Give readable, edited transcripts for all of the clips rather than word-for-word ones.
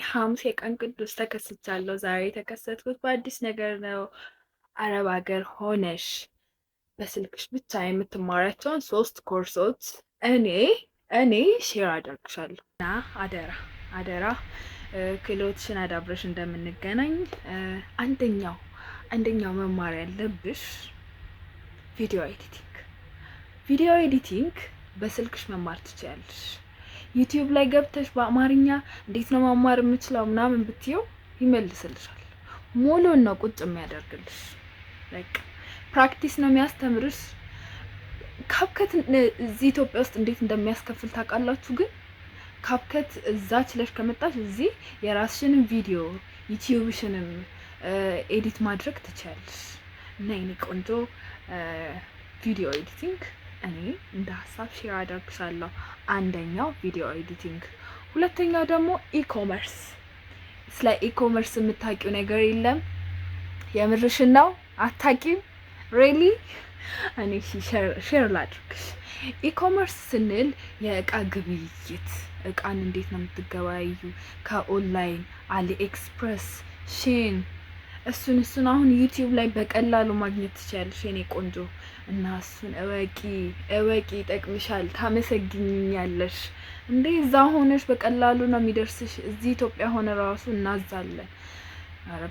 ሐሙስ የቀን ቅዱስ ተከስቻለሁ። ዛሬ የተከሰትኩት በአዲስ ነገር ነው። አረብ ሀገር ሆነሽ በስልክሽ ብቻ የምትማሪያቸውን 3 ኮርሶች እኔ ሼር አደርግሻለሁ እና አደራ ክህሎትሽን አዳብረሽ እንደምንገናኝ። አንደኛው መማር ያለብሽ ቪዲዮ ኤዲቲንግ በስልክሽ መማር ትችያለሽ። ዩቲዩብ ላይ ገብተሽ በአማርኛ እንዴት ነው መማር የምችለው ምናምን ብትይው ይመልስልሻል። ሙሉን ነው ቁጭ የሚያደርግልሽ። በቃ ፕራክቲስ ነው የሚያስተምርሽ። ካፕከት እዚህ ኢትዮጵያ ውስጥ እንዴት እንደሚያስከፍል ታውቃላችሁ? ግን ካፕከት እዛ ችለሽ ከመጣሽ እዚህ የራስሽንም ቪዲዮ ዩቲዩብሽንም ኤዲት ማድረግ ትችያለሽ። እና የኔ ቆንጆ ቪዲዮ ኤዲቲንግ እኔ እንደ ሀሳብ ሼር አደርግሻለሁ። አንደኛው ቪዲዮ ኤዲቲንግ፣ ሁለተኛው ደግሞ ኢኮመርስ። ስለ ኢኮመርስ የምታውቂው ነገር የለም? የምርሽን ነው? አታውቂም? ሪሊ? እኔ ሼር ላድርግሽ። ኢኮመርስ ስንል የእቃ ግብይት፣ እቃን እንዴት ነው የምትገበያዩ ከኦንላይን አሊ ኤክስፕረስ፣ ሼን እሱን አሁን ዩቲዩብ ላይ በቀላሉ ማግኘት ትችያለሽ የኔ ቆንጆ። እና እሱን እወቂ፣ ይጠቅምሻል፣ ታመሰግኝኛለሽ። እንዴ እዛ ሆነሽ በቀላሉ ነው የሚደርስሽ። እዚህ ኢትዮጵያ ሆነ ራሱ እናዛለን። ኧረ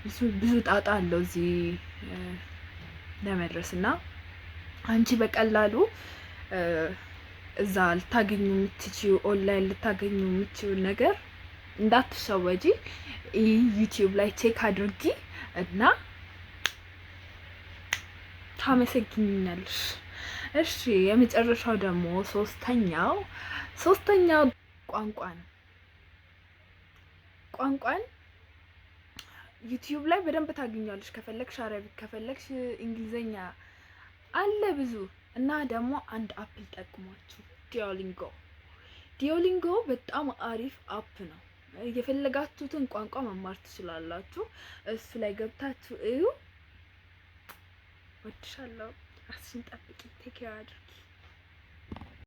ብዙ ጣጣ አለው እዚህ ለመድረስ። እና አንቺ በቀላሉ እዛ ልታገኙ የምትችይው ኦንላይን ልታገኙ የምትችይው ነገር እንዳትሸወጂ። ዩቲዩብ ላይ ቼክ አድርጊ እና ታመሰግኝኛለሽ። እሺ የመጨረሻው ደግሞ ሶስተኛው ቋንቋን ዩቲዩብ ላይ በደንብ ታገኛለሽ። ከፈለግሽ አረቢክ፣ ከፈለግሽ እንግሊዘኛ አለ ብዙ። እና ደግሞ አንድ አፕል ጠቅሟችሁ ዲዮሊንጎ በጣም አሪፍ አፕ ነው። የፈለጋችሁትን ቋንቋ መማር ትችላላችሁ። እሱ ላይ ገብታችሁ እዩ። ወድሻለሁ። ራስሽን ጠብቂ። ቴክ ኬር አድርጊ።